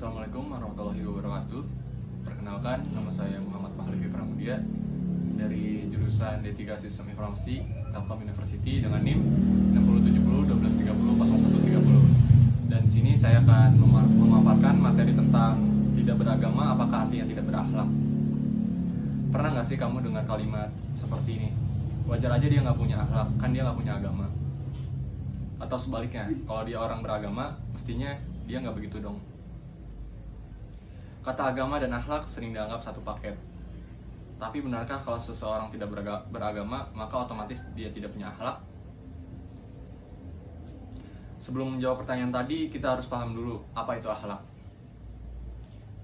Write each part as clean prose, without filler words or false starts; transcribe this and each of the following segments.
Assalamualaikum warahmatullahi wabarakatuh. Perkenalkan, nama saya Muhammad Mahlifi Pramudia dari jurusan D3 Sistem Informasi Telkom University dengan NIM 6070 1230 0130. Dan di sini saya akan memaparkan materi tentang tidak beragama apakah artinya tidak berakhlak. Pernah nggak sih kamu dengar kalimat seperti ini? Wajar aja dia nggak punya akhlak, kan dia nggak punya agama. Atau sebaliknya, kalau dia orang beragama, mestinya dia nggak begitu dong. Kata agama dan akhlak sering dianggap satu paket. Tapi benarkah kalau seseorang tidak beragama, maka otomatis dia tidak punya akhlak? Sebelum menjawab pertanyaan tadi, kita harus paham dulu apa itu akhlak.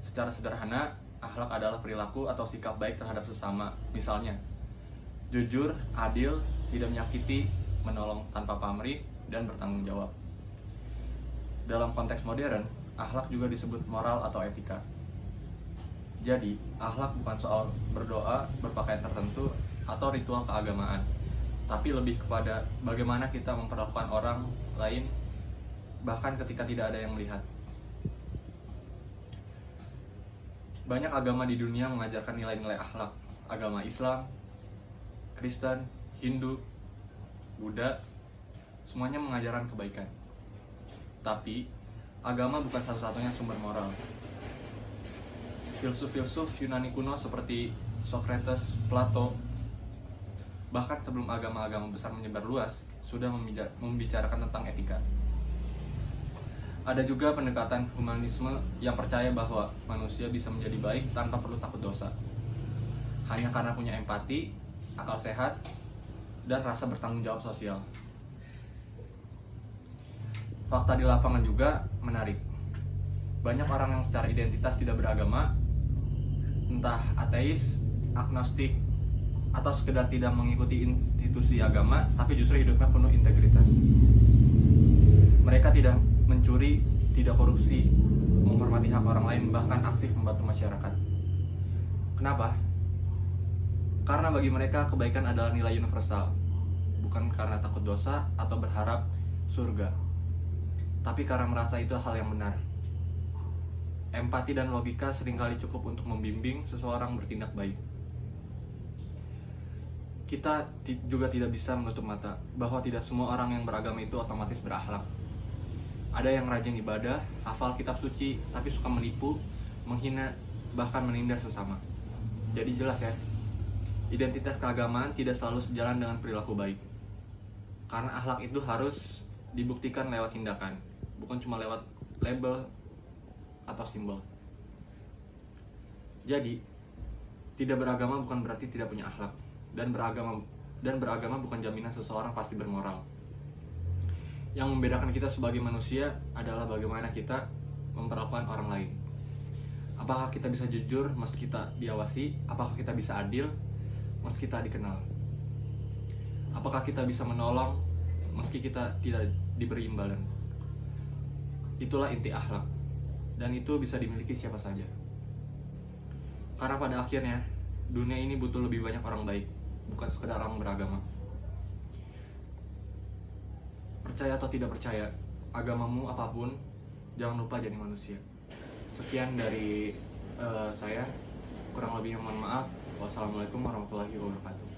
Secara sederhana, akhlak adalah perilaku atau sikap baik terhadap sesama. Misalnya, jujur, adil, tidak menyakiti, menolong tanpa pamrih, dan bertanggung jawab. Dalam konteks modern, akhlak juga disebut moral atau etika. Jadi, akhlak bukan soal berdoa, berpakaian tertentu, atau ritual keagamaan, tapi lebih kepada bagaimana kita memperlakukan orang lain, bahkan ketika tidak ada yang melihat. Banyak agama di dunia mengajarkan nilai-nilai akhlak. Agama Islam, Kristen, Hindu, Buddha, semuanya mengajarkan kebaikan. Tapi, agama bukan satu-satunya sumber moral. Filsuf-filsuf Yunani kuno seperti Socrates, Plato, bahkan sebelum agama-agama besar menyebar luas, sudah membicarakan tentang etika. Ada juga pendekatan humanisme yang percaya bahwa manusia bisa menjadi baik tanpa perlu takut dosa, hanya karena punya empati, akal sehat, dan rasa bertanggung jawab sosial. Fakta di lapangan juga menarik. Banyak orang yang secara identitas tidak beragama, entah ateis, agnostik, atau sekedar tidak mengikuti institusi agama, tapi justru hidupnya penuh integritas. Mereka tidak mencuri, tidak korupsi, menghormati hak orang lain, bahkan aktif membantu masyarakat. Kenapa? Karena bagi mereka kebaikan adalah nilai universal, bukan karena takut dosa atau berharap surga, tapi karena merasa itu hal yang benar. Empati dan logika seringkali cukup untuk membimbing seseorang bertindak baik. Kita juga tidak bisa menutup mata bahwa tidak semua orang yang beragama itu otomatis berakhlak. Ada yang rajin ibadah, hafal kitab suci, tapi suka menipu, menghina, bahkan menindas sesama. Jadi jelas ya, identitas keagamaan tidak selalu sejalan dengan perilaku baik. Karena akhlak itu harus dibuktikan lewat tindakan, bukan cuma lewat label atau simbol. Jadi, tidak beragama bukan berarti tidak punya akhlak, dan beragama bukan jaminan seseorang pasti bermoral. Yang membedakan kita sebagai manusia adalah bagaimana kita memperlakukan orang lain. Apakah kita bisa jujur meski kita diawasi? Apakah kita bisa adil meski kita dikenal? Apakah kita bisa menolong meski kita tidak diberi imbalan? Itulah inti akhlak, dan itu bisa dimiliki siapa saja. Karena pada akhirnya, dunia ini butuh lebih banyak orang baik, bukan sekedar orang beragama. Percaya atau tidak percaya, agamamu apapun, jangan lupa jadi manusia. Sekian dari saya, kurang lebihnya mohon maaf. Wassalamualaikum warahmatullahi wabarakatuh.